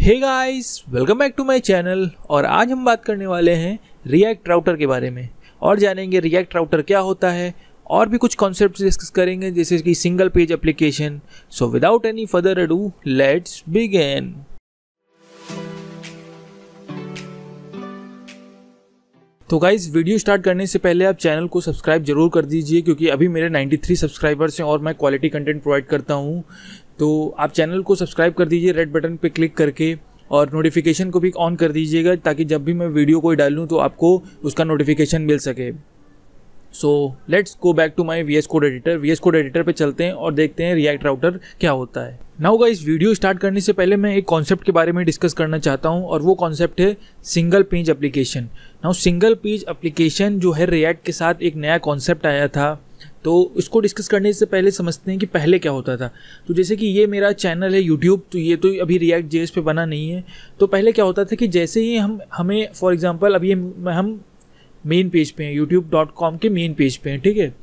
Hey guys, welcome back to my channel. और आज हम बात करने वाले हैं रिएक्ट राउटर के बारे में और जानेंगे रिएक्ट राउटर क्या होता है और भी कुछ कॉन्सेप्ट्स डिस्कस करेंगे जैसे कि single page application. So without any further ado let's begin. तो गाइस, वीडियो स्टार्ट करने से पहले आप चैनल को सब्सक्राइब जरूर कर दीजिए क्योंकि अभी मेरे 93 सब्सक्राइबर्स हैं और मैं क्वालिटी कंटेंट प्रोवाइड करता हूं। तो आप चैनल को सब्सक्राइब कर दीजिए रेड बटन पे क्लिक करके और नोटिफिकेशन को भी ऑन कर दीजिएगा ताकि जब भी मैं वीडियो कोई डालूं तो आपको उसका नोटिफिकेशन मिल सके। So let's go back to my VS code editor. VS code editor पे चलते हैं और देखते हैं रिएक्ट राउटर क्या होता है। नाउ गाइस, वीडियो स्टार्ट करने से पहले मैं एक कॉन्सेप्ट के बारे में डिस्कस करना चाहता हूं और वो कॉन्सेप्ट है single page application. Now single page application जो है रिएक्ट के साथ एक नया कॉन्सेप्ट आया था, तो इसको डिस्कस करने से पहले समझते हैं कि पहले क्या होता था। तो जैसे कि ये मेरा चैनल है यूट्यूब, तो ये तो अभी रिएक्ट जेएस पे बना नहीं है। तो पहले क्या होता था कि जैसे ही हमें फॉर एग्जांपल अभी हम मेन पेज पे हैं, youtube.com के मेन पेज पे हैं, ठीक है।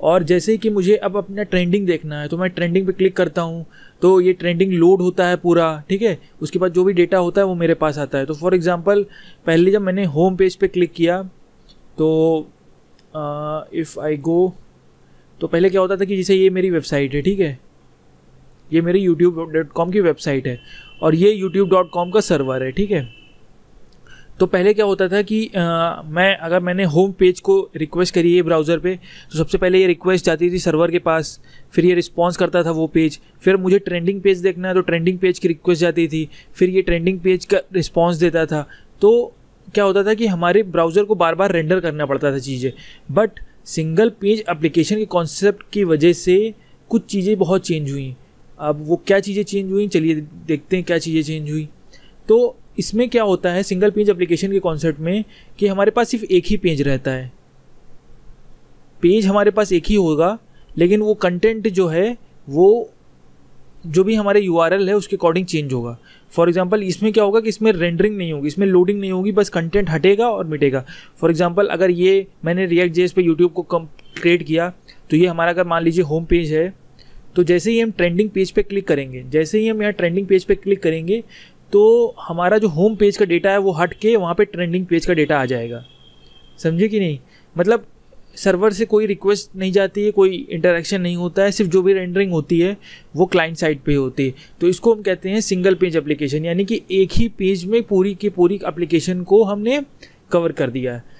और जैसे ही कि मुझे अब अपना ट्रेंडिंग देखना है तो मैं ट्रेंडिंग पे क्लिक करता हूँ तो ये ट्रेंडिंग लोड होता है पूरा, ठीक है। उसके बाद जो भी डेटा होता है वो मेरे पास आता है। तो फॉर एग्जांपल पहले जब मैंने होम पेज पे क्लिक किया तो इफ़ आई गो, तो पहले क्या होता था कि जैसे ये मेरी वेबसाइट है, ठीक है, ये मेरी youtube.com की वेबसाइट है और ये youtube.com का सर्वर है, ठीक है। तो पहले क्या होता था कि अगर मैंने होम पेज को रिक्वेस्ट करी है ब्राउज़र पे तो सबसे पहले ये रिक्वेस्ट जाती थी सर्वर के पास, फिर ये रिस्पॉन्स करता था वो पेज। फिर मुझे ट्रेंडिंग पेज देखना है तो ट्रेंडिंग पेज की रिक्वेस्ट जाती थी, फिर ये ट्रेंडिंग पेज का रिस्पॉन्स देता था। तो क्या होता था कि हमारे ब्राउज़र को बार बार रेंडर करना पड़ता था चीज़ें। बट सिंगल पेज एप्लीकेशन के कॉन्सेप्ट की वजह से कुछ चीज़ें बहुत चेंज हुई। अब वो क्या चीज़ें चेंज हुई, चलिए देखते हैं क्या चीज़ें चेंज हुई। तो इसमें क्या होता है सिंगल पेज एप्लीकेशन के कॉन्सेप्ट में कि हमारे पास सिर्फ एक ही पेज रहता है। पेज हमारे पास एक ही होगा, लेकिन वो कंटेंट जो है वो जो भी हमारे URL है उसके अकॉर्डिंग चेंज होगा। फॉर एग्जांपल इसमें क्या होगा कि इसमें रेंडरिंग नहीं होगी, इसमें लोडिंग नहीं होगी, बस कंटेंट हटेगा और मिटेगा। फॉर एग्जांपल अगर ये मैंने रिएक्ट जेएस पे यूट्यूब को क्रिएट किया तो ये हमारा अगर मान लीजिए होम पेज है, तो जैसे ही हम ट्रेंडिंग पेज पे क्लिक करेंगे, जैसे ही हम यहाँ ट्रेंडिंग पेज पे क्लिक करेंगे तो हमारा जो होम पेज का डेटा है वो हट के वहाँ पे ट्रेंडिंग पेज का डेटा आ जाएगा। समझे कि नहीं? मतलब सर्वर से कोई रिक्वेस्ट नहीं जाती है, कोई इंटरेक्शन नहीं होता है, सिर्फ जो भी रेंडरिंग होती है वो क्लाइंट साइड पे होती है। तो इसको हम कहते हैं सिंगल पेज एप्लीकेशन, यानी कि एक ही पेज में पूरी की पूरी एप्लीकेशन को हमने कवर कर दिया है।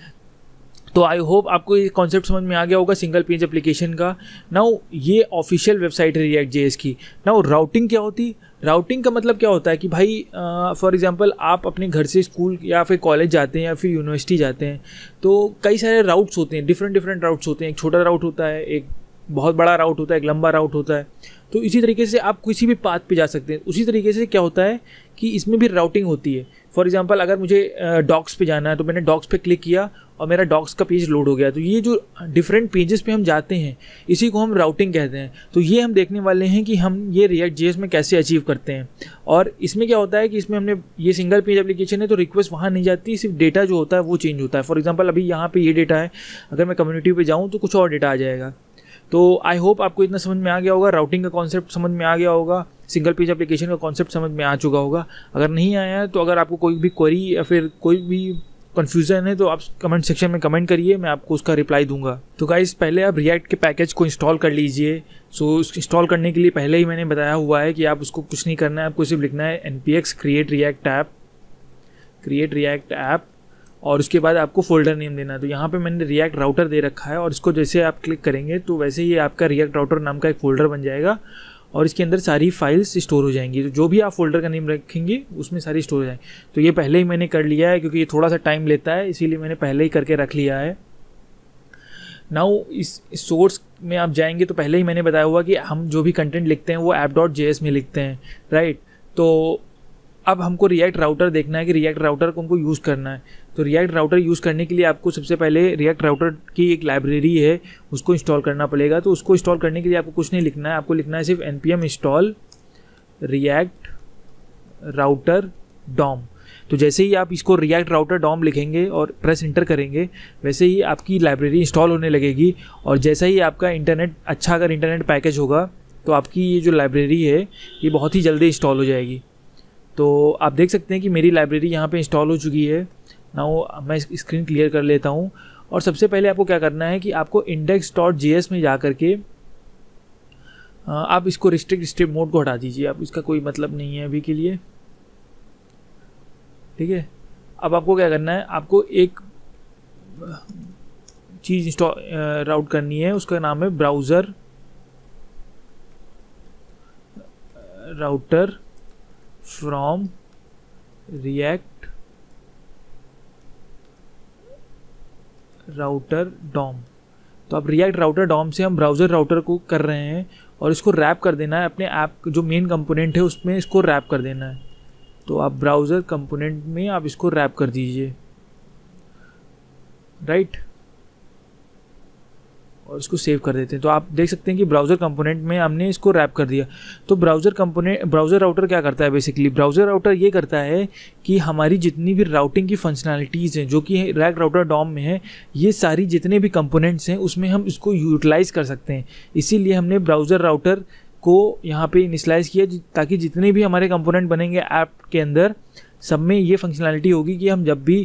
तो आई होप आपको ये कॉन्सेप्ट समझ में आ गया होगा सिंगल पेज एप्लीकेशन का। नाउ ये ऑफिशियल वेबसाइट है रिएक्ट जेएस की। नाउ राउटिंग क्या होती है? राउटिंग का मतलब क्या होता है कि भाई फॉर एग्जांपल आप अपने घर से स्कूल या फिर कॉलेज जाते हैं या फिर यूनिवर्सिटी जाते हैं तो कई सारे राउट्स होते हैं, डिफरेंट राउट्स होते हैं। एक छोटा राउट होता है, एक बहुत बड़ा राउट होता है, एक लंबा राउट होता है। तो इसी तरीके से आप किसी भी पाथ पे जा सकते हैं। उसी तरीके से क्या होता है कि इसमें भी राउटिंग होती है। फॉर एग्जांपल अगर मुझे डॉक्स पे जाना है तो मैंने डॉक्स पे क्लिक किया और मेरा डॉक्स का पेज लोड हो गया। तो ये जो डिफरेंट पेजेस पे हम जाते हैं इसी को हम राउटिंग कहते हैं। तो ये हम देखने वाले हैं कि हम ये रिएक्ट जेएस में कैसे अचीव करते हैं। और इसमें क्या होता है कि इसमें हमने ये सिंगल पेज एप्लीकेशन है तो रिक्वेस्ट वहाँ नहीं जाती, सिर्फ डेटा जो होता है वो चेंज होता है। फॉर एग्जाम्पल अभी यहाँ पे ये डेटा है, अगर मैं कम्युनिटी पे जाऊँ तो कुछ और डेटा आ जाएगा। तो आई होप आपको इतना समझ में आ गया होगा, राउटिंग का कॉन्सेप्ट समझ में आ गया होगा, सिंगल पेज एप्लीकेशन का कॉन्सेप्ट समझ में आ चुका होगा। अगर नहीं आया है तो अगर आपको कोई भी क्वेरी या फिर कोई भी कन्फ्यूज़न है तो आप कमेंट सेक्शन में कमेंट करिए, मैं आपको उसका रिप्लाई दूंगा। तो गाइस, पहले आप रिएक्ट के पैकेज को इंस्टॉल कर लीजिए। सो इंस्टॉल करने के लिए पहले ही मैंने बताया हुआ है कि आप उसको कुछ नहीं करना है, आपको सिर्फ लिखना है npx create react app और उसके बाद आपको फोल्डर नेम देना है। तो यहाँ पे मैंने रिएक्ट राउटर दे रखा है और इसको जैसे आप क्लिक करेंगे तो वैसे ही आपका रिएक्ट राउटर नाम का एक फ़ोल्डर बन जाएगा और इसके अंदर सारी फाइल्स स्टोर हो जाएंगी। तो जो भी आप फोल्डर का नेम रखेंगे उसमें सारी स्टोर हो जाएंगी। तो ये पहले ही मैंने कर लिया है क्योंकि ये थोड़ा सा टाइम लेता है, इसीलिए मैंने पहले ही करके रख लिया है। नाउ इस सोर्स में आप जाएंगे तो पहले ही मैंने बताया हुआ कि हम जो भी कंटेंट लिखते हैं वो app.js में लिखते हैं, राइट। तो अब हमको रिएक्ट राउटर देखना है कि रिएक्ट राउटर को हमको यूज़ करना है। तो रिएक्ट राउटर यूज़ करने के लिए आपको सबसे पहले रिएक्ट राउटर की एक लाइब्रेरी है उसको इंस्टॉल करना पड़ेगा। तो उसको इंस्टॉल करने के लिए आपको कुछ नहीं लिखना है, आपको लिखना है सिर्फ npm install react router DOM। तो जैसे ही आप इसको रिएक्ट राउटर डॉम लिखेंगे और प्रेस इंटर करेंगे वैसे ही आपकी लाइब्रेरी इंस्टॉल होने लगेगी। और जैसा ही आपका इंटरनेट अच्छा अगर इंटरनेट पैकेज होगा तो आपकी ये जो लाइब्रेरी है ये बहुत ही जल्दी इंस्टॉल हो जाएगी। तो आप देख सकते हैं कि मेरी लाइब्रेरी यहाँ पे इंस्टॉल हो चुकी है। नाउ मैं स्क्रीन क्लियर कर लेता हूँ। और सबसे पहले आपको क्या करना है कि आपको index.js में जा करके आप इसको रिस्ट्रिक्ट स्ट्रिप मोड को हटा दीजिए। आप इसका कोई मतलब नहीं है अभी के लिए, ठीक है। अब आपको क्या करना है, आपको एक चीज़ इंस्टॉल राउट करनी है, उसका नाम है browser router from React router DOM. तो अब रिएक्ट राउटर डॉम से हम ब्राउज़र राउटर को कर रहे हैं और इसको रैप कर देना है अपने ऐप जो मेन कंपोनेंट है उसमें, इसको रैप कर देना है। तो आप ब्राउज़र कंपोनेंट में आप इसको रैप कर दीजिए, राइट, और इसको सेव कर देते हैं। तो आप देख सकते हैं कि ब्राउज़र कंपोनेंट में हमने इसको रैप कर दिया। तो ब्राउज़र राउटर क्या करता है बेसिकली, ब्राउज़र राउटर ये करता है कि हमारी जितनी भी राउटिंग की फंक्शनैलिटीज़ हैं जो कि रिएक्ट राउटर डॉम में है, ये सारी जितने भी कंपोनेंट्स हैं उसमें हम इसको यूटिलाइज़ कर सकते हैं। इसीलिए हमने ब्राउज़र राउटर को यहाँ पे इनिशियलाइज़ किया ताकि जितने भी हमारे कंपोनेंट बनेंगे ऐप के अंदर, सब में ये फंक्शनैलिटी होगी कि हम जब भी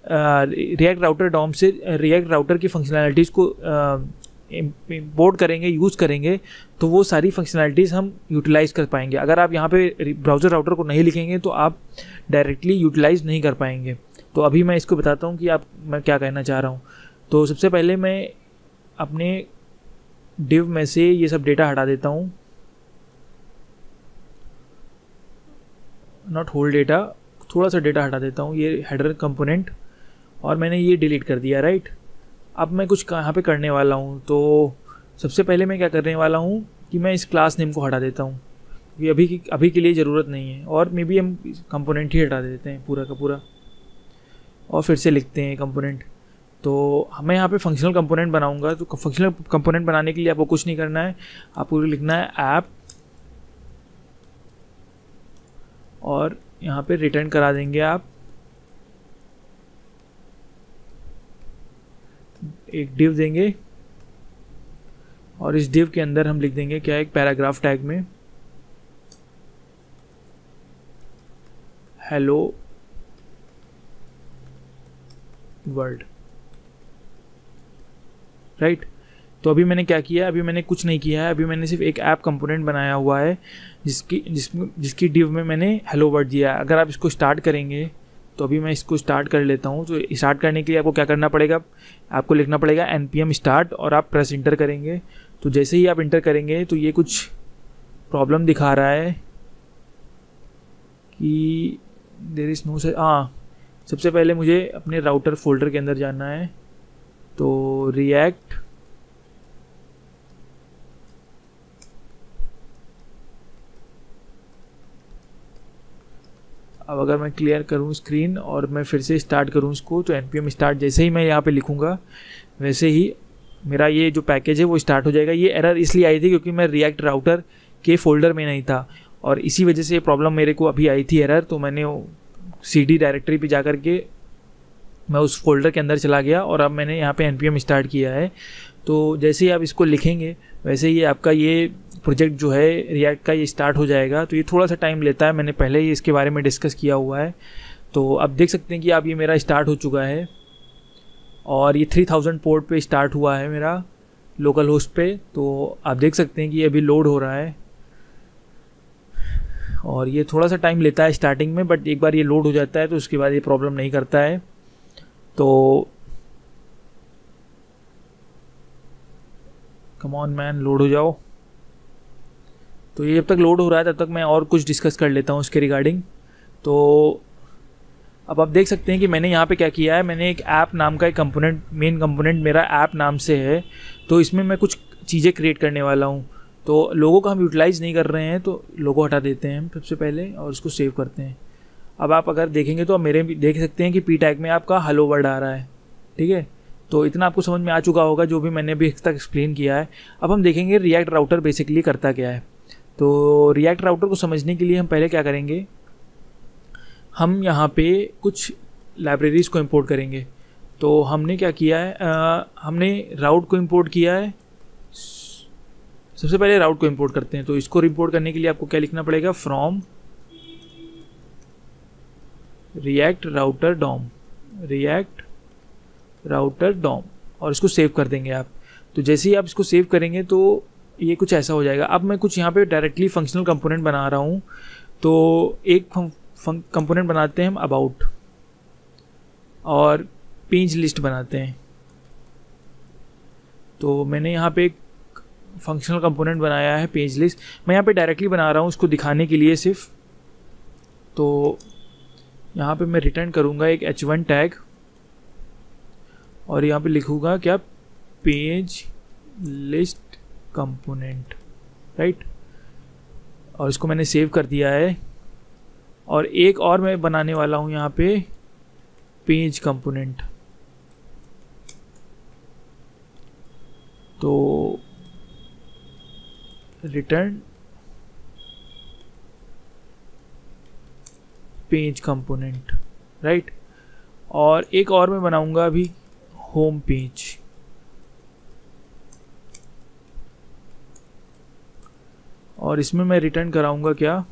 रिएक्ट राउटर डॉम से रिएक्ट राउटर की फंक्शनैलिटीज़ को इम्पोर्ट करेंगे, यूज़ करेंगे, तो वो सारी फंक्शनैलिटीज़ हम यूटिलाइज़ कर पाएंगे। अगर आप यहाँ पे ब्राउज़र राउटर को नहीं लिखेंगे तो आप डायरेक्टली यूटिलाइज़ नहीं कर पाएंगे। तो अभी मैं इसको बताता हूँ कि मैं क्या कहना चाह रहा हूँ। तो सबसे पहले मैं अपने डिव में से ये सब डेटा हटा देता हूँ, नॉट होल डेटा, थोड़ा सा डेटा हटा देता हूँ, ये हेडर कंपोनेंट, और मैंने ये डिलीट कर दिया, राइट। अब मैं कुछ यहाँ पे करने वाला हूँ। तो सबसे पहले मैं क्या करने वाला हूँ कि मैं इस क्लास नेम को हटा देता हूँ, ये अभी के लिए ज़रूरत नहीं है, और मे बी हम कंपोनेंट ही हटा देते हैं पूरा का पूरा, और फिर से लिखते हैं कंपोनेंट। तो मैं यहाँ पे फंक्शनल कंपोनेंट बनाऊँगा। तो फंक्शनल कंपोनेंट बनाने के लिए आपको कुछ नहीं करना है, आपको लिखना है ऐप, और यहाँ पे रिटर्न करा देंगे आप एक डिव देंगे, और इस डिव के अंदर हम लिख देंगे क्या, एक पैराग्राफ टैग में हेलो वर्ल्ड, राइट। तो अभी मैंने क्या किया, अभी मैंने कुछ नहीं किया है, अभी मैंने सिर्फ एक ऐप कंपोनेंट बनाया हुआ है जिसकी डिव में मैंने हेलो वर्ल्ड दिया है। अगर आप इसको स्टार्ट करेंगे, तो अभी मैं इसको स्टार्ट कर लेता हूँ। तो स्टार्ट करने के लिए आपको क्या करना पड़ेगा, आपको लिखना पड़ेगा npm start, और आप प्रेस इंटर करेंगे। तो जैसे ही आप इंटर करेंगे तो ये कुछ प्रॉब्लम दिखा रहा है कि देयर इज़ नो सबसे पहले मुझे अपने राउटर फोल्डर के अंदर जाना है। तो रिएक्ट अब अगर मैं क्लियर करूँ स्क्रीन और मैं फिर से स्टार्ट करूँ इसको, तो npm start जैसे ही मैं यहाँ पे लिखूँगा वैसे ही मेरा ये जो पैकेज है वो स्टार्ट हो जाएगा। ये एरर इसलिए आई थी क्योंकि मैं रिएक्ट राउटर के फोल्डर में नहीं था, और इसी वजह से ये प्रॉब्लम मेरे को अभी आई थी एरर। तो मैंने cd डायरेक्टरी पे जा कर के मैं उस फोल्डर के अंदर चला गया, और अब मैंने यहाँ पे npm स्टार्ट किया है। तो जैसे ही आप इसको लिखेंगे वैसे ही आपका ये प्रोजेक्ट जो है रिएक्ट का ये स्टार्ट हो जाएगा। तो ये थोड़ा सा टाइम लेता है, मैंने पहले ही इसके बारे में डिस्कस किया हुआ है। तो अब देख सकते हैं कि अब ये मेरा स्टार्ट हो चुका है, और ये 3000 पोर्ट पे स्टार्ट हुआ है मेरा लोकल होस्ट पे। तो आप देख सकते हैं कि ये अभी लोड हो रहा है, और ये थोड़ा सा टाइम लेता है स्टार्टिंग में, बट एक बार ये लोड हो जाता है तो उसके बाद ये प्रॉब्लम नहीं करता है। तो कम ऑन मैन, लोड हो जाओ। तो ये जब तक लोड हो रहा है तब तक मैं और कुछ डिस्कस कर लेता हूँ इसके रिगार्डिंग। तो अब आप देख सकते हैं कि मैंने यहाँ पे क्या किया है, मैंने एक ऐप नाम का एक कंपोनेंट, मेन कंपोनेंट मेरा ऐप नाम से है। तो इसमें मैं कुछ चीज़ें क्रिएट करने वाला हूँ। तो लोगों को हम यूटिलाइज़ नहीं कर रहे हैं, तो लोगो हटा देते हैं हम सबसे पहले, और इसको सेव करते हैं। अब आप अगर देखेंगे तो मेरे भी देख सकते हैं कि पी टैग में आपका हेलो वर्ल्ड आ रहा है, ठीक है। तो इतना आपको समझ में आ चुका होगा जो भी मैंने अभी तक एक्सप्लेन किया है। अब हम देखेंगे रिएक्ट राउटर बेसिकली करता क्या है। तो रिएक्ट राउटर को समझने के लिए हम पहले क्या करेंगे, हम यहाँ पे कुछ लाइब्रेरीज़ को इंपोर्ट करेंगे। तो हमने क्या किया है, हमने राउट को इंपोर्ट किया है। सबसे पहले राउट को इंपोर्ट करते हैं। तो इसको इंपोर्ट करने के लिए आपको क्या लिखना पड़ेगा, from React router DOM, React router DOM, और इसको सेव कर देंगे आप। तो जैसे ही आप इसको सेव करेंगे तो ये कुछ ऐसा हो जाएगा। अब मैं कुछ यहाँ पे डायरेक्टली फंक्शनल कंपोनेंट बना रहा हूँ। तो एक कंपोनेंट बनाते हैं हम अबाउट, और पेज लिस्ट बनाते हैं। तो मैंने यहाँ पे एक फंक्शनल कंपोनेंट बनाया है पेज लिस्ट। मैं यहाँ पे डायरेक्टली बना रहा हूँ उसको दिखाने के लिए सिर्फ। तो यहाँ पे मैं रिटर्न करूँगा एक h1 टैग, और यहाँ पे लिखूँगा क्या, पेज लिस्ट कंपोनेंट, राइट। और इसको मैंने सेव कर दिया है। और एक और मैं बनाने वाला हूँ यहाँ पे पेज कंपोनेंट। तो रिटर्न पेज कंपोनेंट, राइट। और एक और मैं बनाऊंगा अभी होम पेज। और इसमें मैं रिटर्न कराऊंगा क्या,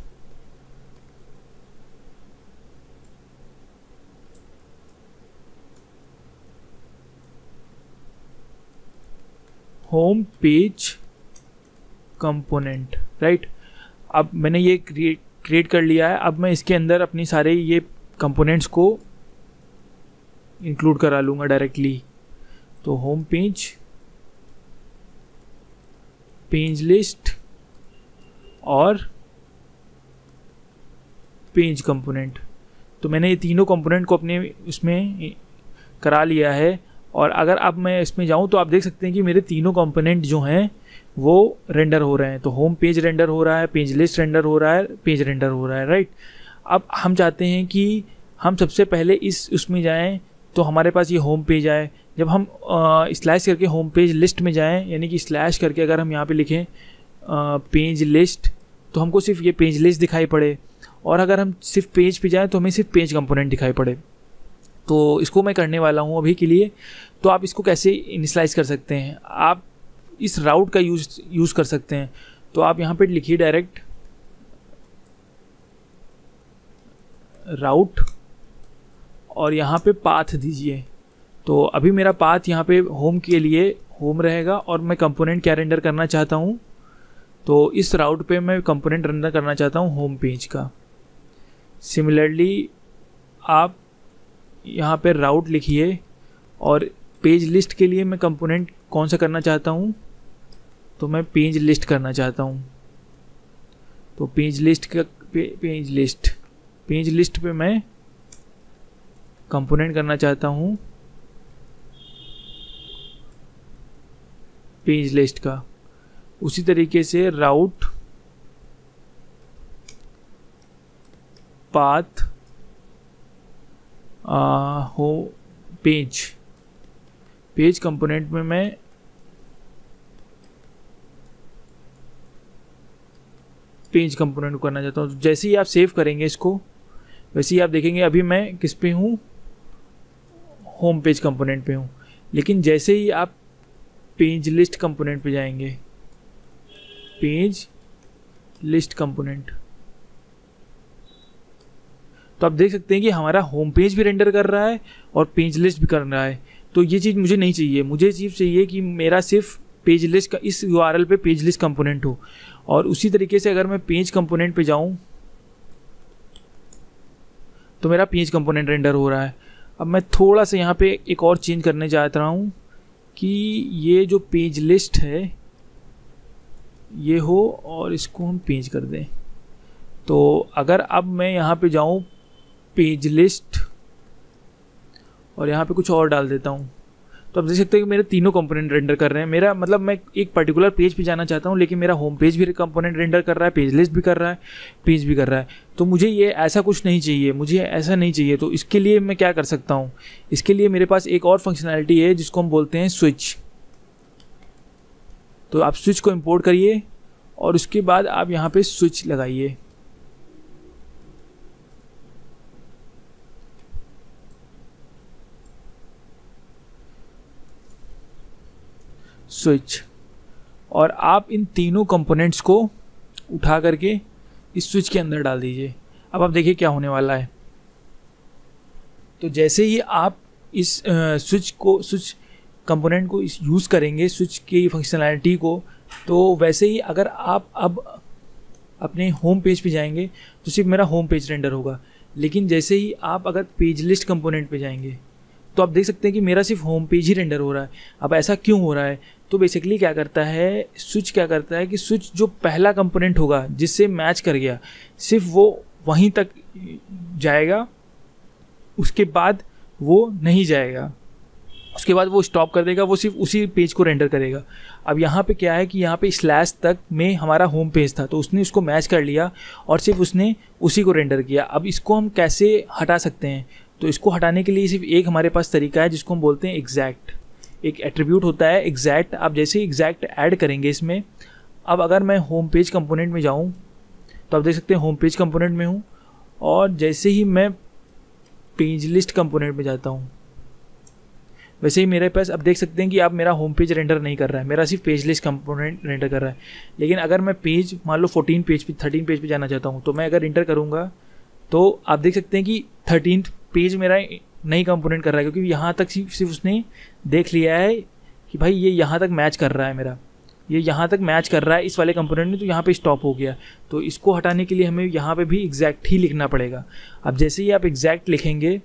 होम पेज कंपोनेंट, राइट। अब मैंने ये क्रिएट कर लिया है। अब मैं इसके अंदर अपनी सारे ये कंपोनेंट्स को इंक्लूड करा लूँगा डायरेक्टली। तो होम पेज, पेज लिस्ट और पेज कंपोनेंट। तो मैंने ये तीनों कंपोनेंट को अपने इसमें करा लिया है। और अगर अब मैं इसमें जाऊं तो आप देख सकते हैं कि मेरे तीनों कंपोनेंट जो हैं वो रेंडर हो रहे हैं। तो होम पेज रेंडर हो रहा है, पेज लिस्ट रेंडर हो रहा है, पेज रेंडर हो रहा है, राइट। अब हम चाहते हैं कि हम सबसे पहले उसमें जाएं तो हमारे पास ये होम पेज आए। जब हम स्लैश करके होम पेज लिस्ट में जाएं, यानी कि स्लैश करके अगर हम यहाँ पे लिखें पेज लिस्ट, तो हमको सिर्फ ये पेज लिस्ट दिखाई पड़े। और अगर हम सिर्फ पेज पे जाएं तो हमें सिर्फ पेज कंपोनेंट दिखाई पड़े। तो इसको मैं करने वाला हूँ अभी के लिए। तो आप इसको कैसे इनिशियलाइज कर सकते हैं, आप इस राउट का यूज़ कर सकते हैं। तो आप यहाँ पे लिखिए डायरेक्ट राउट, और यहाँ पे पाथ दीजिए। तो अभी मेरा पाथ यहाँ पे होम के लिए होम रहेगा, और मैं कंपोनेंट क्या रेंडर करना चाहता हूँ, तो इस राउट पे मैं कंपोनेंट रेंडर करना चाहता हूँ होम पेज का। सिमिलरली आप यहाँ पे राउट लिखिए, और पेज लिस्ट के लिए मैं कंपोनेंट कौन सा करना चाहता हूँ, तो मैं पेज लिस्ट करना चाहता हूँ। तो पेज लिस्ट का पेज लिस्ट पे मैं कंपोनेंट करना चाहता हूँ पेज लिस्ट का। उसी तरीके से राउट पाथ हो पेज कंपोनेंट में मैं पेज कंपोनेंट को करना चाहता हूँ। जैसे ही आप सेव करेंगे इसको, वैसे ही आप देखेंगे अभी मैं किस पे हूँ, होम पेज कंपोनेंट पे हूँ। लेकिन जैसे ही आप पेज लिस्ट कंपोनेंट पे जाएंगे, पेज लिस्ट कंपोनेंट, तो आप देख सकते हैं कि हमारा होम पेज भी रेंडर कर रहा है और पेज लिस्ट भी कर रहा है। तो ये चीज़ मुझे नहीं चाहिए। मुझे चीज़ चाहिए कि मेरा सिर्फ पेज लिस्ट का इस URL पे पेज लिस्ट कंपोनेंट हो। और उसी तरीके से अगर मैं पेज कंपोनेंट पे जाऊं तो मेरा पेज कंपोनेंट रेंडर हो रहा है। अब मैं थोड़ा सा यहाँ पे एक और चेंज करने चाहता हूँ कि ये जो पेज लिस्ट है ये हो, और इसको हम पेज कर दें। तो अगर अब मैं यहाँ पे जाऊँ पेज लिस्ट और यहाँ पे कुछ और डाल देता हूँ, तो आप देख सकते हैं कि मेरे तीनों कंपोनेंट रेंडर कर रहे हैं। मेरा मतलब मैं एक पर्टिकुलर पेज पे जाना चाहता हूँ, लेकिन मेरा होम पेज भी कंपोनेंट रेंडर कर रहा है, पेज लिस्ट भी कर रहा है, पेज भी कर रहा है। तो मुझे ये ऐसा कुछ नहीं चाहिए, मुझे ऐसा नहीं चाहिए। तो इसके लिए मैं क्या कर सकता हूँ, इसके लिए मेरे पास एक और फंक्शनैलिटी है जिसको हम बोलते हैं स्विच। तो आप स्विच को इम्पोर्ट करिए और उसके बाद आप यहाँ पे स्विच लगाइए। स्विच, और आप इन तीनों कंपोनेंट्स को उठा करके इस स्विच के अंदर डाल दीजिए। अब आप देखिए क्या होने वाला है। तो जैसे ही आप इस स्विच कंपोनेंट को इस यूज़ करेंगे, स्विच की फंक्शनैलिटी को, तो वैसे ही अगर आप अब अपने होम पेज पे जाएंगे तो सिर्फ मेरा होम पेज रेंडर होगा। लेकिन जैसे ही आप अगर पेज लिस्ट कंपोनेंट पे जाएंगे तो आप देख सकते हैं कि मेरा सिर्फ होम पेज ही रेंडर हो रहा है। अब ऐसा क्यों हो रहा है? तो बेसिकली क्या करता है, स्विच क्या करता है कि स्विच जो पहला कंपोनेंट होगा जिससे मैच कर गया, सिर्फ वो वहीं तक जाएगा, उसके बाद वो नहीं जाएगा, उसके बाद वो स्टॉप कर देगा, वो सिर्फ उसी पेज को रेंडर करेगा। अब यहाँ पे क्या है कि यहाँ पे स्लैश तक में हमारा होम पेज था, तो उसने उसको मैच कर लिया और सिर्फ उसने उसी को रेंडर किया। अब इसको हम कैसे हटा सकते हैं? तो इसको हटाने के लिए सिर्फ एक हमारे पास तरीका है जिसको हम बोलते हैं एग्जैक्ट। एक एट्रीब्यूट होता है एग्जैक्ट। आप जैसे ही एग्जैक्ट ऐड करेंगे इसमें, अब अगर मैं होम पेज कंपोनेंट में जाऊँ तो आप देख सकते हैं होम पेज कंपोनेंट में हूँ, और जैसे ही मैं पेज लिस्ट कंपोनेंट में जाता हूँ वैसे ही मेरे पास अब देख सकते हैं कि आप मेरा होम पेज रेंडर नहीं कर रहा है, मेरा सिर्फ पेज लिस्ट कंपोनेंट रेंडर कर रहा है। लेकिन अगर मैं पेज मान लो 13 पेज पे जाना चाहता हूँ, तो मैं अगर इंटर करूँगा तो आप देख सकते हैं कि 13th पेज मेरा नई कंपोनेंट कर रहा है, क्योंकि यहाँ तक सिर्फ उसने देख लिया है कि भाई ये यहाँ तक मैच कर रहा है, मेरा ये यहाँ तक मैच कर रहा है इस वाले कंपोनेंट में, तो यहाँ पे स्टॉप हो गया। तो इसको हटाने के लिए हमें यहाँ पे भी एग्जैक्ट ही लिखना पड़ेगा। अब जैसे ही आप एग्जैक्ट लिखेंगे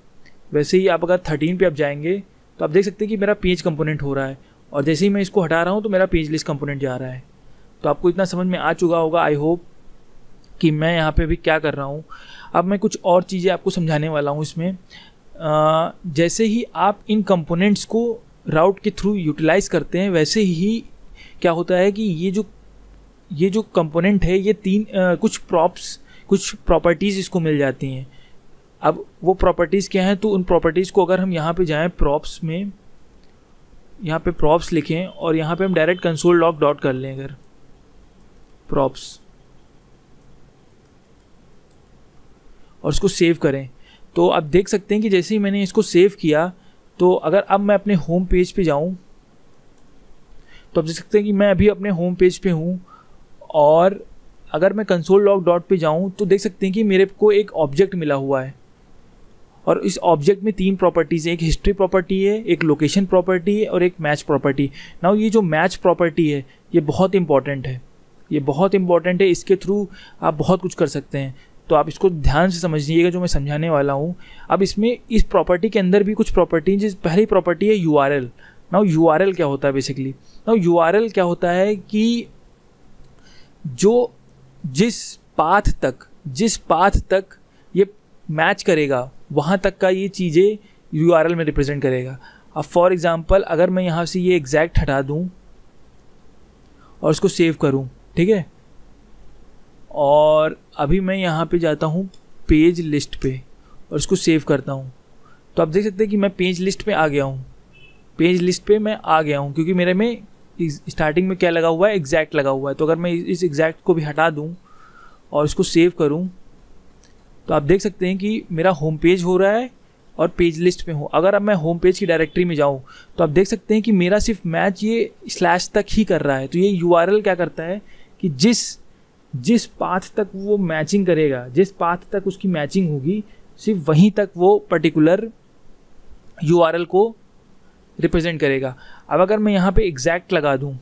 वैसे ही आप अगर 13 पे आप जाएंगे तो आप देख सकते हैं कि मेरा पेज कंपोनेंट हो रहा है, और जैसे ही मैं इसको हटा रहा हूँ तो मेरा पेज लिस्ट कंपोनेंट जा रहा है। तो आपको इतना समझ में आ चुका होगा, आई होप, कि मैं यहाँ पे भी क्या कर रहा हूँ। अब मैं कुछ और चीज़ें आपको समझाने वाला हूँ इसमें। जैसे ही आप इन कंपोनेंट्स को राउट के थ्रू यूटिलाइज़ करते हैं, वैसे ही क्या होता है कि ये जो कंपोनेंट है ये कुछ प्रॉपर्टीज़ इसको मिल जाती हैं। अब वो प्रॉपर्टीज़ क्या हैं? तो उन प्रॉपर्टीज़ को अगर हम यहाँ पे जाएं प्रॉप्स में, यहाँ पे प्रॉप्स लिखें और यहाँ पे हम डायरेक्ट कंसोल लॉग डॉट कर लें अगर प्रॉप्स, और इसको सेव करें, तो आप देख सकते हैं कि जैसे ही मैंने इसको सेव किया, तो अगर अब मैं अपने होम पेज पे जाऊं तो आप देख सकते हैं कि मैं अभी अपने होम पेज पे हूं, और अगर मैं कंसोल लॉग डॉट पे जाऊं तो देख सकते हैं कि मेरे को एक ऑब्जेक्ट मिला हुआ है, और इस ऑब्जेक्ट में 3 प्रॉपर्टीज़ है। एक हिस्ट्री प्रॉपर्टी है, एक लोकेशन प्रॉपर्टी है, और एक मैच प्रॉपर्टी। नाउ ये जो मैच प्रॉपर्टी है ये बहुत इंपॉर्टेंट है, ये बहुत इंपॉर्टेंट है। इसके थ्रू आप बहुत कुछ कर सकते हैं, तो आप इसको ध्यान से समझिएगा जो मैं समझाने वाला हूँ। अब इसमें इस प्रॉपर्टी के अंदर भी कुछ प्रॉपर्टी, पहली प्रॉपर्टी है URL। नाउ URL क्या होता है बेसिकली? नाउ URL क्या होता है कि जिस पाथ तक ये मैच करेगा वहाँ तक का ये चीज़ें URL में रिप्रेजेंट करेगा। अब फॉर एग्जांपल अगर मैं यहाँ से ये एग्जैक्ट हटा दूँ और इसको सेव करूँ, ठीक है, और अभी मैं यहाँ पे जाता हूँ पेज लिस्ट पे और इसको सेव करता हूँ, तो आप देख सकते हैं कि मैं पेज लिस्ट पे आ गया हूँ। पेज लिस्ट पे मैं आ गया हूँ क्योंकि मेरे में स्टार्टिंग में क्या लगा हुआ है? एग्जैक्ट लगा हुआ है। तो अगर मैं इस एग्जैक्ट को भी हटा दूँ और इसको सेव करूँ तो आप देख सकते हैं कि मेरा होम पेज हो रहा है और पेज लिस्ट पे हूँ। अगर अब मैं होम पेज की डायरेक्टरी में जाऊँ तो आप देख सकते हैं कि मेरा सिर्फ मैच ये स्लैश तक ही कर रहा है। तो ये URL क्या करता है कि जिस पाथ तक वो मैचिंग करेगा, जिस पाथ तक उसकी मैचिंग होगी, सिर्फ वहीं तक वो पर्टिकुलर URL को रिप्रेजेंट करेगा। अब अगर मैं यहाँ पे एग्जैक्ट लगा दूँ,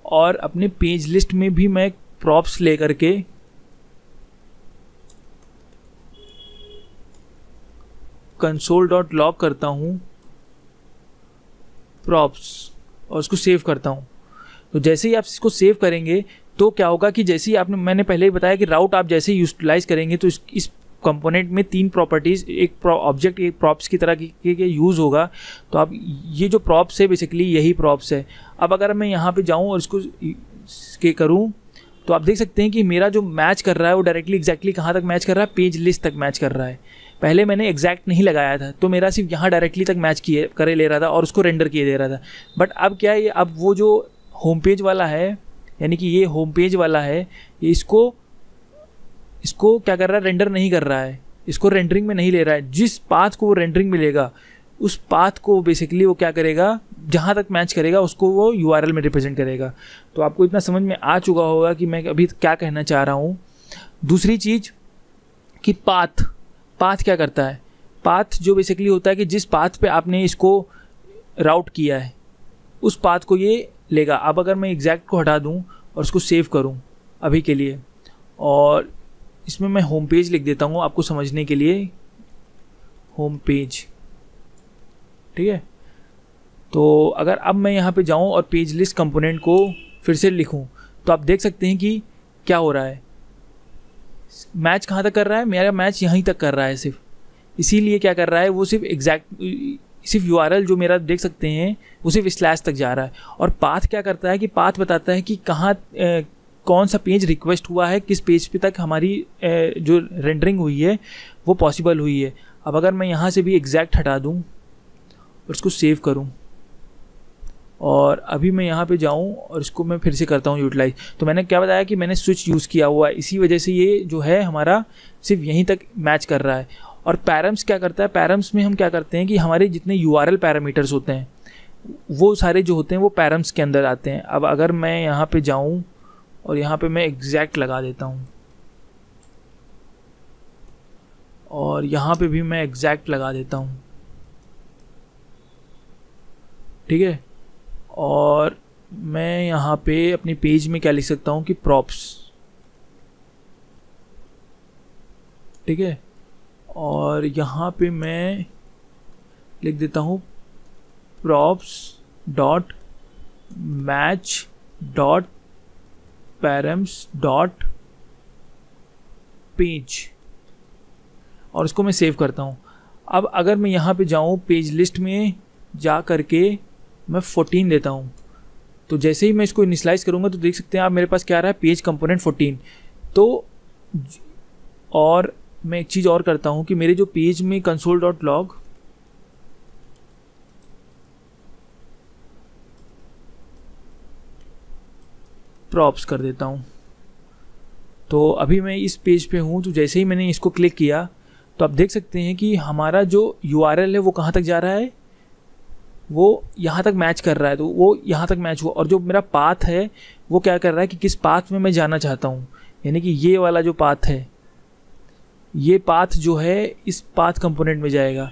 और अपने पेज लिस्ट में भी मैं प्रॉप्स ले करके कंसोल डॉट लॉग करता हूँ प्रॉप्स और उसको सेव करता हूँ, तो जैसे ही आप इसको सेव करेंगे तो क्या होगा कि जैसे ही मैंने पहले ही बताया कि राउट आप जैसे ही यूटिलाइज करेंगे तो इस कंपोनेंट में 3 प्रॉपर्टीज़, एक ऑब्जेक्ट एक प्रॉप्स की तरह के यूज़ होगा। तो आप ये जो प्रॉप्स है बेसिकली यही प्रॉप्स है। अब अगर मैं यहाँ पे जाऊँ और इसको करूँ तो आप देख सकते हैं कि मेरा जो मैच कर रहा है वो डायरेक्टली एग्जैक्टली कहाँ तक मैच कर रहा है? पेज लिस्ट तक मैच कर रहा है। पहले मैंने एग्जैक्ट नहीं लगाया था तो मेरा सिर्फ यहाँ डायरेक्टली तक मैच करे ले रहा था और उसको रेंडर किए दे रहा था। बट अब क्या है, अब वो जो होम पेज वाला है, यानी कि ये होम पेज वाला है, ये इसको क्या कर रहा है? रेंडर नहीं कर रहा है, इसको रेंडरिंग में नहीं ले रहा है। जिस पाथ को वो रेंडरिंग मिलेगा उस पाथ को बेसिकली वो क्या करेगा? जहाँ तक मैच करेगा उसको वो URL में रिप्रेजेंट करेगा। तो आपको इतना समझ में आ चुका होगा कि मैं अभी क्या कहना चाह रहा हूँ। दूसरी चीज़ कि पाथ क्या करता है। पाथ जो बेसिकली होता है कि जिस पाथ पे आपने इसको राउट किया है उस पाथ को ये लेगा। अब अगर मैं एग्जैक्ट को हटा दूं और उसको सेव करूं अभी के लिए, और इसमें मैं होम पेज लिख देता हूं आपको समझने के लिए, होम पेज, ठीक है। तो अगर अब मैं यहाँ पे जाऊँ और पेज लिस्ट कंपोनेंट को फिर से लिखूँ तो आप देख सकते हैं कि क्या हो रहा है। मैच कहाँ तक कर रहा है, मेरा मैच यहीं तक कर रहा है सिर्फ। इसीलिए क्या कर रहा है वो सिर्फ यूआरएल जो मेरा देख सकते हैं वो सिर्फ स्लैश तक जा रहा है। और पाथ क्या करता है कि पाथ बताता है कि कहाँ कौन सा पेज रिक्वेस्ट हुआ है, किस पेज पे तक हमारी जो रेंडरिंग हुई है वो पॉसिबल हुई है। अब अगर मैं यहाँ से भी एग्जैक्ट हटा दूँ और इसको सेव करूँ और अभी मैं यहाँ पे जाऊँ और इसको मैं फिर से करता हूँ यूटिलाइज, तो मैंने क्या बताया कि मैंने स्विच यूज़ किया हुआ है, इसी वजह से ये जो है हमारा सिर्फ यहीं तक मैच कर रहा है। और पैरम्स क्या करता है, पैरम्स में हम क्या करते हैं कि हमारे जितने यूआरएल पैरामीटर्स होते हैं वो सारे जो होते हैं वो पैरम्स के अंदर आते हैं। अब अगर मैं यहाँ पे जाऊँ और यहाँ पे मैं एग्जैक्ट लगा देता हूँ और यहाँ पे भी मैं एग्जैक्ट लगा देता हूँ, ठीक है। और मैं यहाँ पे अपने पेज में क्या लिख सकता हूँ कि प्रॉप्स, ठीक है। और यहाँ पे मैं लिख देता हूँ props dot match dot params dot page और इसको मैं सेव करता हूँ। अब अगर मैं यहाँ पे जाऊँ पेज लिस्ट में जा करके मैं 14 देता हूँ, तो जैसे ही मैं इसको इनिशियलाइज करूँगा तो देख सकते हैं आप मेरे पास क्या आ रहा है, पेज कंपोनेंट 14। तो और मैं एक चीज़ और करता हूँ कि मेरे जो पेज में कंसोल डॉट लॉग प्रॉप्स कर देता हूँ। तो अभी मैं इस पेज पे हूँ, तो जैसे ही मैंने इसको क्लिक किया तो आप देख सकते हैं कि हमारा जो यूआरएल है वो कहाँ तक जा रहा है, वो यहाँ तक मैच कर रहा है। तो वो यहाँ तक मैच हुआ और जो मेरा पाथ है वो क्या कर रहा है कि किस पाथ में मैं जाना चाहता हूँ, यानी कि ये वाला जो पाथ है, ये पाथ जो है इस पाथ कंपोनेंट में जाएगा।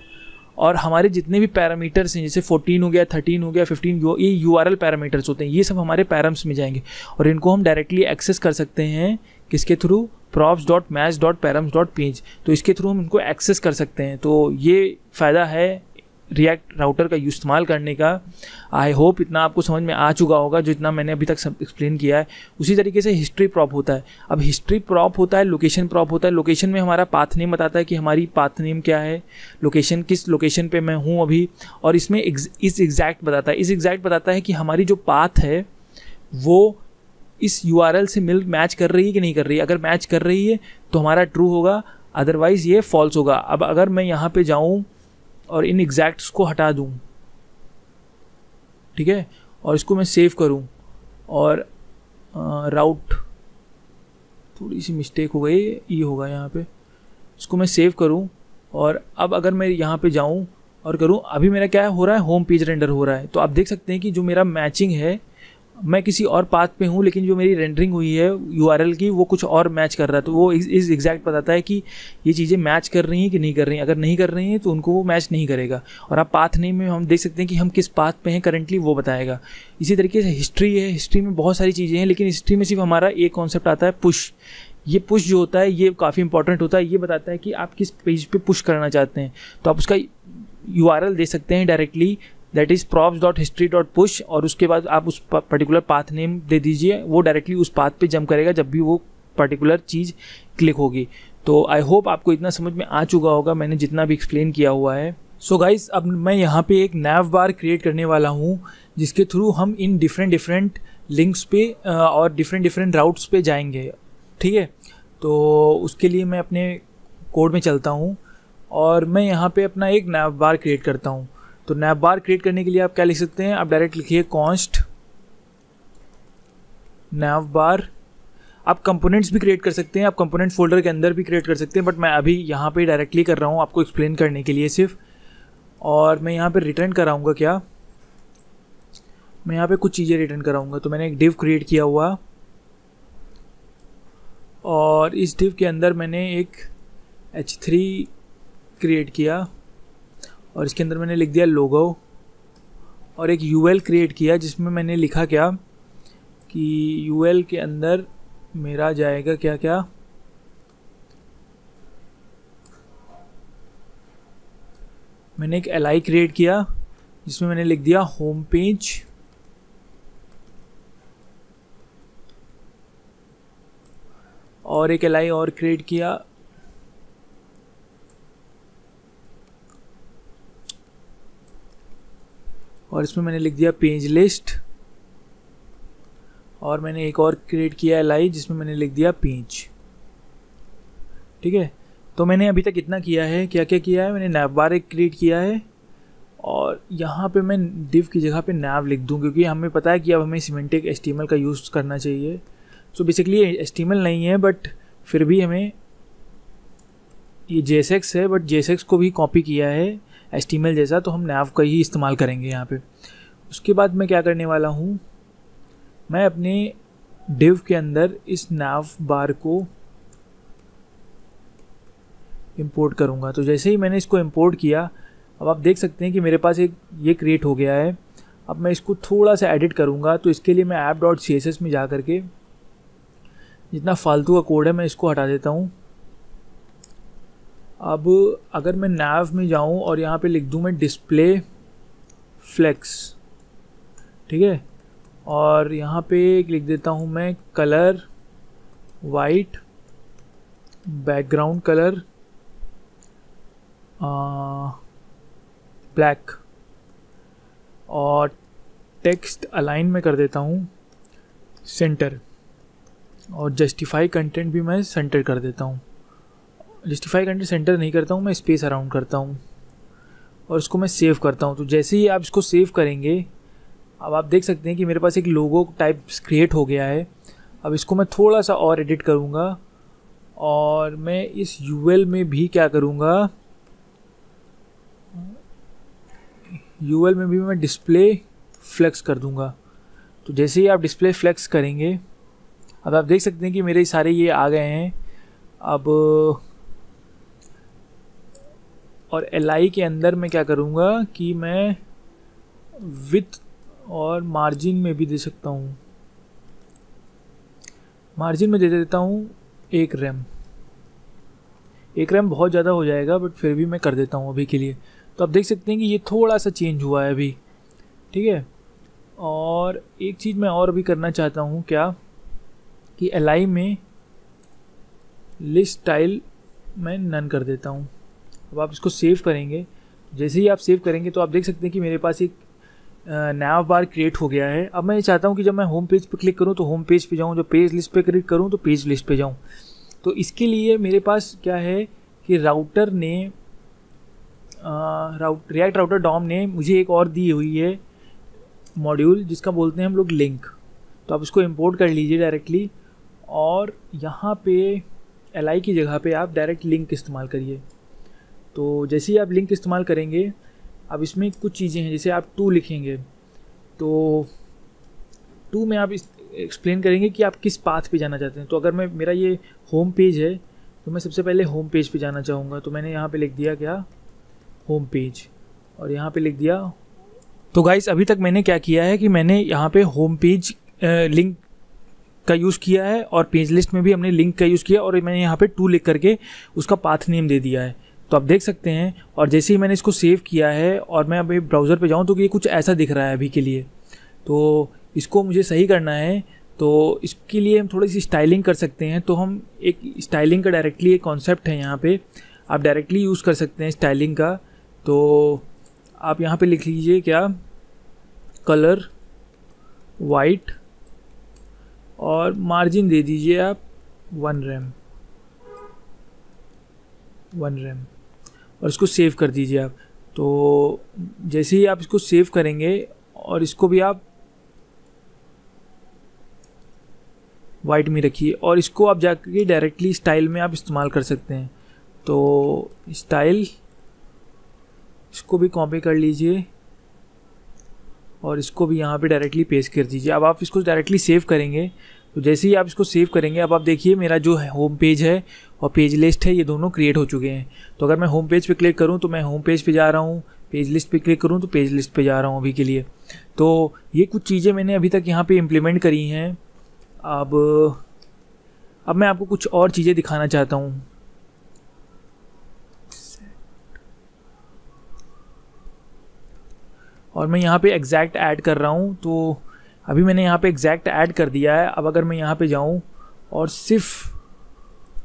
और हमारे जितने भी पैरामीटर्स हैं जैसे 14 हो गया, 13 हो गया, 15, ये यूआरएल पैरामीटर्स होते हैं, ये सब हमारे पैरम्स में जाएंगे और इनको हम डायरेक्टली एक्सेस कर सकते हैं किसके through, props dot match dot params dot page. तो इसके थ्रू हम इनको एक्सेस कर सकते हैं। तो ये फ़ायदा है रिएक्ट राउटर का इस्तेमाल करने का। आई होप इतना आपको समझ में आ चुका होगा जो इतना मैंने अभी तक सब एक्सप्लेन किया है। उसी तरीके से हिस्ट्री प्रॉप होता है। अब हिस्ट्री प्रॉप होता है, लोकेशन प्रॉप होता है। लोकेशन में हमारा पाथ नेम बताता है कि हमारी पाथ नेम क्या है, लोकेशन किस लोकेशन पे मैं हूँ अभी, और इसमें इस एग्जैक्ट बताता है। इस एग्जैक्ट बताता है कि हमारी जो पाथ है वो इस यूआरएल से मैच कर रही है कि नहीं कर रही है। अगर मैच कर रही है तो हमारा ट्रू होगा, अदरवाइज़ ये फॉल्स होगा। अब अगर मैं यहाँ पे जाऊँ और इन एग्जैक्ट्स को हटा दूँ, ठीक है, और इसको मैं सेव करूँ और राउट, थोड़ी सी मिस्टेक हो गई, ये होगा यहाँ पे, इसको मैं सेव करूँ और अब अगर मैं यहाँ पे जाऊँ और करूँ, अभी मेरा क्या हो रहा है, होम पेज रेंडर हो रहा है। तो आप देख सकते हैं कि जो मेरा मैचिंग है, मैं किसी और पाथ पे हूँ लेकिन जो मेरी रेंडरिंग हुई है यूआरएल की वो कुछ और मैच कर रहा है। तो वो इस एग्जैक्ट बताता है कि ये चीज़ें मैच कर रही हैं कि नहीं कर रही हैं। अगर नहीं कर रही हैं तो उनको वो मैच नहीं करेगा। और आप पाथ नेम में हम देख सकते हैं कि हम किस पाथ पे हैं करंटली, वो बताएगा। इसी तरीके से हिस्ट्री है, हिस्ट्री में बहुत सारी चीज़ें हैं लेकिन हिस्ट्री में सिर्फ हमारा एक कॉन्सेप्ट आता है, पुश। ये पुश जो होता है ये काफ़ी इंपॉर्टेंट होता है। ये बताता है कि आप किस पेज पे पुश करना चाहते हैं। तो आप उसका यूआरएल दे सकते हैं डायरेक्टली, दैट इज़ props.history.push, और उसके बाद आप उस पर्टिकुलर पाथ नेम दे दीजिए, वो डायरेक्टली उस पाथ पे जंप करेगा जब भी वो पर्टिकुलर चीज़ क्लिक होगी। तो आई होप आपको इतना समझ में आ चुका होगा मैंने जितना भी एक्सप्लेन किया हुआ है। सो गाइस, अब मैं यहाँ पे एक नैव बार क्रिएट करने वाला हूँ जिसके थ्रू हम इन डिफरेंट लिंक्स पे और डिफरेंट राउट्स पे जाएंगे, ठीक है। तो उसके लिए मैं अपने कोड में चलता हूँ और मैं यहाँ पे अपना एक नैव बार क्रिएट करता हूँ। तो नैव बार क्रिएट करने के लिए आप क्या लिख सकते हैं, आप डायरेक्ट लिखिए कॉन्स्ट नैव बार। आप कंपोनेंट्स भी क्रिएट कर सकते हैं, आप कंपोनेंट फोल्डर के अंदर भी क्रिएट कर सकते हैं, बट मैं अभी यहाँ पे डायरेक्टली कर रहा हूँ आपको एक्सप्लेन करने के लिए सिर्फ। और मैं यहाँ पे रिटर्न कराऊँगा, क्या मैं यहाँ पे कुछ चीज़ें रिटर्न कराऊँगा। तो मैंने एक डिव क्रिएट किया हुआ और इस डिव के अंदर मैंने एक H3 क्रिएट किया और इसके अंदर मैंने लिख दिया लोगो, और एक UL क्रिएट किया जिसमें मैंने लिखा क्या कि UL के अंदर मेरा जाएगा क्या क्या, मैंने एक LI क्रिएट किया जिसमें मैंने लिख दिया होम पेज, और एक LI और क्रिएट किया और इसमें मैंने लिख दिया पेज लिस्ट, और मैंने एक और क्रिएट किया LI जिसमें मैंने लिख दिया पेज। ठीक है, तो मैंने अभी तक इतना किया है। क्या क्या किया है, मैंने नैव बार एक क्रिएट किया है, और यहाँ पे मैं div की जगह पे nav लिख दूँ क्योंकि हमें पता है कि अब हमें सिमेंटिक HTML का यूज़ करना चाहिए। सो बेसिकली HTML नहीं है, बट फिर भी हमें ये JSX है, बट JSX को भी कॉपी किया है HTML जैसा, तो हम nav का ही इस्तेमाल करेंगे यहाँ पे। उसके बाद मैं क्या करने वाला हूँ, मैं अपने div के अंदर इस nav बार को इंपोर्ट करूँगा। तो जैसे ही मैंने इसको इंपोर्ट किया, अब आप देख सकते हैं कि मेरे पास एक ये क्रिएट हो गया है। अब मैं इसको थोड़ा सा एडिट करूँगा, तो इसके लिए मैं app.css में जा करके जितना फालतू का कोड है मैं इसको हटा देता हूँ। अब अगर मैं nav में जाऊँ और यहाँ पे लिख दूँ मैं डिस्प्ले फ्लेक्स, ठीक है, और यहाँ पे लिख देता हूँ मैं colour white, background colour black, और टेक्स्ट अलाइन में कर देता हूँ सेंटर, और जस्टिफाई कंटेंट भी मैं सेंटर कर देता हूँ। जस्टिफाई कंटेंट सेंटर नहीं करता हूँ, मैं स्पेस अराउंड करता हूँ, और इसको मैं सेव करता हूँ। तो जैसे ही आप इसको सेव करेंगे, अब आप देख सकते हैं कि मेरे पास एक लोगो टाइप क्रिएट हो गया है। अब इसको मैं थोड़ा सा और एडिट करूँगा, और मैं इस UL में भी क्या करूँगा, UL में भी मैं डिस्प्ले फ्लेक्स कर दूँगा। तो जैसे ही आप डिस्प्ले फ्लेक्स करेंगे, अब आप देख सकते हैं कि मेरे सारे ये आ गए हैं। अब और LI के अंदर मैं क्या करूँगा कि मैं विथ और मार्जिन में भी दे सकता हूँ। मार्जिन में दे देता हूँ 1 रैम। 1 रैम बहुत ज़्यादा हो जाएगा, बट फिर भी मैं कर देता हूँ अभी के लिए। तो आप देख सकते हैं कि ये थोड़ा सा चेंज हुआ है अभी, ठीक है। और एक चीज़ मैं और भी करना चाहता हूँ क्या कि LI में लिस्ट स्टाइल मैं नन कर देता हूँ। अब आप इसको सेव करेंगे, जैसे ही आप सेव करेंगे तो आप देख सकते हैं कि मेरे पास एक नैव बार क्रिएट हो गया है। अब मैं चाहता हूँ कि जब मैं होम पेज पे क्लिक करूँ तो होम पेज पे जाऊँ, जब पेज लिस्ट पे क्लिक करूँ तो पेज लिस्ट पे जाऊँ। तो इसके लिए मेरे पास क्या है कि राउटर ने रिएक्ट राउटर डॉम ने मुझे एक और दी हुई है मॉड्यूल, जिसका बोलते हैं हम लोग लिंक। तो आप इसको इंपोर्ट कर लीजिए डायरेक्टली, और यहाँ पे LI की जगह पे आप डायरेक्ट लिंक इस्तेमाल करिए। तो जैसे ही आप लिंक इस्तेमाल करेंगे, अब इसमें कुछ चीज़ें हैं, जैसे आप टू लिखेंगे तो टू में आप एक्सप्लेन करेंगे कि आप किस पाथ पे जाना चाहते हैं। तो अगर मेरा ये होम पेज है तो मैं सबसे पहले होम पेज पे जाना चाहूँगा। तो मैंने यहाँ पे लिख दिया क्या, होम पेज, और यहाँ पे लिख दिया। तो गाइस अभी तक मैंने क्या किया है कि मैंने यहाँ पे होम पेज लिंक का यूज़ किया है, और पेज लिस्ट में भी हमने लिंक का यूज़ किया, और मैंने यहाँ पे टू लिख करके उसका पाथ नेम दे दिया है। तो आप देख सकते हैं, और जैसे ही मैंने इसको सेव किया है और मैं अभी ब्राउज़र पे जाऊँ तो ये कुछ ऐसा दिख रहा है अभी के लिए। तो इसको मुझे सही करना है, तो इसके लिए हम थोड़ी सी स्टाइलिंग कर सकते हैं। तो हम एक स्टाइलिंग का डायरेक्टली एक कॉन्सेप्ट है, यहाँ पे आप डायरेक्टली यूज़ कर सकते हैं स्टाइलिंग का। तो आप यहाँ पे लिख लीजिए क्या, कलर वाइट, और मार्जिन दे दीजिए आप 1 रैम, और इसको सेव कर दीजिए आप। तो जैसे ही आप इसको सेव करेंगे, और इसको भी आप वाइट में रखिए, और इसको आप जाके डायरेक्टली स्टाइल में आप इस्तेमाल कर सकते हैं। तो स्टाइल, इसको भी कॉपी कर लीजिए, और इसको भी यहाँ पे डायरेक्टली पेस्ट कर दीजिए। अब आप इसको डायरेक्टली सेव करेंगे तो जैसे ही आप इसको सेव करेंगे, अब आप देखिए मेरा जो होम पेज है और पेज लिस्ट है ये दोनों क्रिएट हो चुके हैं। तो अगर मैं होम पेज पे क्लिक करूँ तो मैं होम पेज पे जा रहा हूँ, पेज लिस्ट पे क्लिक करूँ तो पेज लिस्ट पे जा रहा हूँ अभी के लिए। तो ये कुछ चीज़ें मैंने अभी तक यहाँ पे इम्प्लीमेंट करी हैं। अब मैं आपको कुछ और चीज़ें दिखाना चाहता हूँ। और मैं यहाँ पे एग्जैक्ट ऐड कर रहा हूँ, तो अभी मैंने यहाँ पे एग्जैक्ट ऐड कर दिया है। अब अगर मैं यहाँ पे जाऊँ और सिर्फ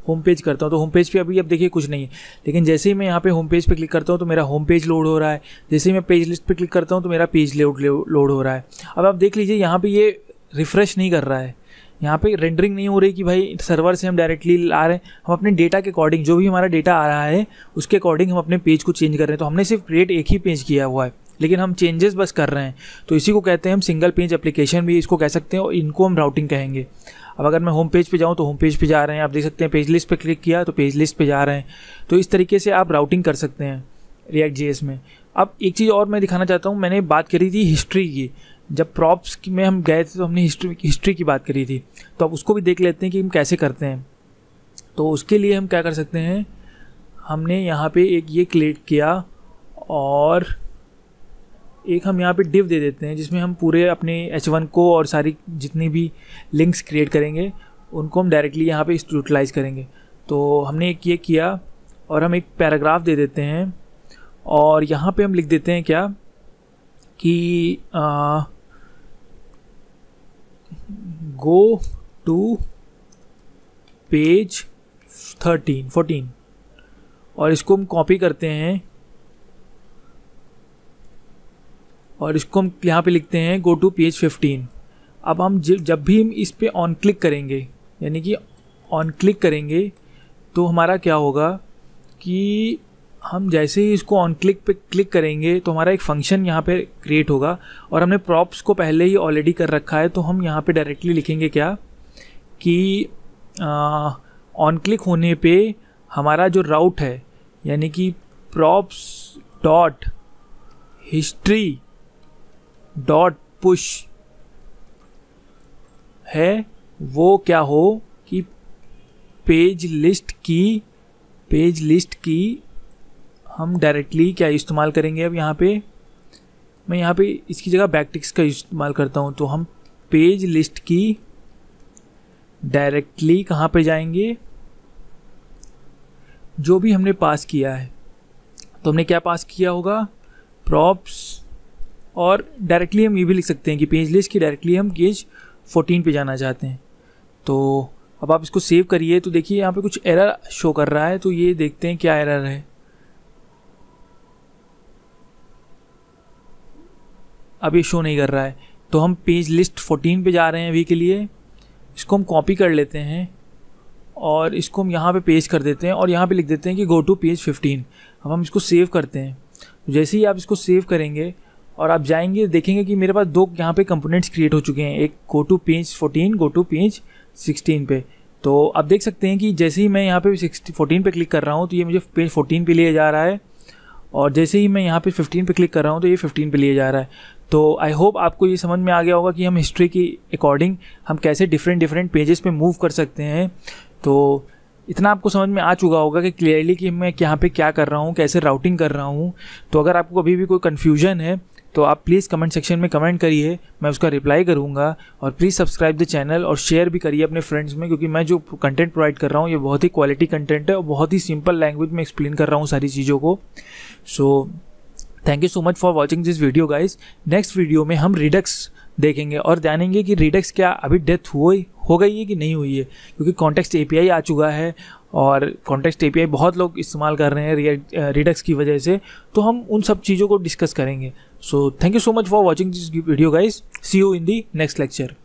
होम पेज करता हूँ तो होम पेज पे अभी अब देखिए कुछ नहीं है, लेकिन जैसे ही मैं यहाँ पे होम पेज पे क्लिक करता हूँ तो मेरा होम पेज लोड हो रहा है। जैसे ही मैं पेज लिस्ट पे क्लिक करता हूँ तो मेरा पेज लोड हो रहा है। अब आप देख लीजिए यहाँ पे ये रिफ़्रेश नहीं कर रहा है, यहाँ पे रेंडरिंग नहीं हो रही कि भाई सर्वर से हम डायरेक्टली ला रहे हैं। हम अपने डेटा के अकॉर्डिंग, जो भी हमारा डेटा आ रहा है उसके अकॉर्डिंग हम अपने पेज को चेंज कर रहे हैं। तो हमने सिर्फ क्रिएट एक ही पेज किया हुआ है, लेकिन हम चेंजेस बस कर रहे हैं। तो इसी को कहते हैं हम सिंगल पेज एप्लीकेशन भी इसको कह सकते हैं, और इनको हम राउटिंग कहेंगे। अब अगर मैं होम पेज पे जाऊँ तो होम पेज पे जा रहे हैं, आप देख सकते हैं पेज लिस्ट पे क्लिक किया तो पेज लिस्ट पे जा रहे हैं। तो इस तरीके से आप राउटिंग कर सकते हैं React.js में। अब एक चीज़ और मैं दिखाना चाहता हूँ, मैंने बात करी थी हिस्ट्री की। जब प्रॉप्स में हम गए थे तो हमने हिस्ट्री की बात करी थी, तो अब उसको भी देख लेते हैं कि हम कैसे करते हैं। तो उसके लिए हम क्या कर सकते हैं, हमने यहाँ पे एक ये क्लिक किया और एक हम यहाँ पे डिव दे देते हैं जिसमें हम पूरे अपने h1 को और सारी जितनी भी लिंक्स क्रिएट करेंगे उनको हम डायरेक्टली यहाँ पे यूटिलाइज़ करेंगे। तो हमने एक ये किया और हम एक पैराग्राफ दे देते हैं और यहाँ पे हम लिख देते हैं क्या कि गो टू पेज 14 और इसको हम कॉपी करते हैं और इसको हम यहाँ पे लिखते हैं गो टू पेज 15। अब हम जब भी हम इस पे ऑन क्लिक करेंगे, यानी कि ऑन क्लिक करेंगे, तो हमारा क्या होगा कि हम जैसे ही इसको ऑन क्लिक पे क्लिक करेंगे तो हमारा एक फंक्शन यहाँ पे क्रिएट होगा। और हमने प्रॉप्स को पहले ही ऑलरेडी कर रखा है, तो हम यहाँ पे डायरेक्टली लिखेंगे क्या कि ऑन क्लिक होने पे हमारा जो राउट है, यानी कि props dot history dot push है, वो क्या हो कि पेज लिस्ट की हम डायरेक्टली क्या इस्तेमाल करेंगे। अब यहाँ पे मैं यहाँ पे इसकी जगह बैकटिक्स का इस्तेमाल करता हूँ। तो हम पेज लिस्ट की डायरेक्टली कहाँ पे जाएंगे, जो भी हमने पास किया है। तो हमने क्या पास किया होगा, प्रॉप्स, और डायरेक्टली हम ये भी लिख सकते हैं कि पेज लिस्ट की डायरेक्टली हम पेज 14 पे जाना चाहते हैं। तो अब आप इसको सेव करिए तो देखिए यहाँ पे कुछ एरर शो कर रहा है, तो ये देखते हैं क्या एरर है। अब ये शो नहीं कर रहा है, तो हम पेज लिस्ट 14 पे जा रहे हैं अभी के लिए। इसको हम कॉपी कर लेते हैं और इसको हम यहाँ पे पेस्ट कर देते हैं और यहाँ पे लिख देते हैं कि गो टू पेज 15। अब हम इसको सेव करते हैं। जैसे ही आप इसको सेव करेंगे और आप जाएंगे, देखेंगे कि मेरे पास दो यहाँ पे कंपोनेंट्स क्रिएट हो चुके हैं, एक go to page 14, go to page 16 पे। तो आप देख सकते हैं कि जैसे ही मैं यहाँ पे 14 पे क्लिक कर रहा हूँ तो ये मुझे पेज 14 पे लिए जा रहा है, और जैसे ही मैं यहाँ पे 15 पे क्लिक कर रहा हूँ तो ये 15 पे लिए जा रहा है। तो आई होप आपको ये समझ में आ गया होगा कि हम हिस्ट्री की अकॉर्डिंग हम कैसे डिफरेंट पेजेस पे मूव कर सकते हैं। तो इतना आपको समझ में आ चुका होगा कि क्लियरली कि मैं यहाँ पे क्या कर रहा हूँ, कैसे राउटिंग कर रहा हूँ। तो अगर आपको अभी भी कोई कन्फ्यूजन है तो आप प्लीज़ कमेंट सेक्शन में कमेंट करिए, मैं उसका रिप्लाई करूँगा। और प्लीज़ सब्सक्राइब द चैनल और शेयर भी करिए अपने फ्रेंड्स में, क्योंकि मैं जो कंटेंट प्रोवाइड कर रहा हूँ ये बहुत ही क्वालिटी कंटेंट है और बहुत ही सिंपल लैंग्वेज में एक्सप्लेन कर रहा हूँ सारी चीज़ों को। सो thank you so much for watching this video guys. Next video में हम रिडक्स देखेंगे और जानेंगे कि रिडक्स क्या अभी डेथ हो गई है कि नहीं हुई है, क्योंकि कॉन्टेक्स्ट एपीआई आ चुका है और कॉन्टेक्स्ट एपीआई बहुत लोग इस्तेमाल कर रहे हैं रिडक्स की वजह से। तो हम उन सब चीज़ों को डिस्कस करेंगे। So thank you so much for watching this video guys. See you in the next lecture.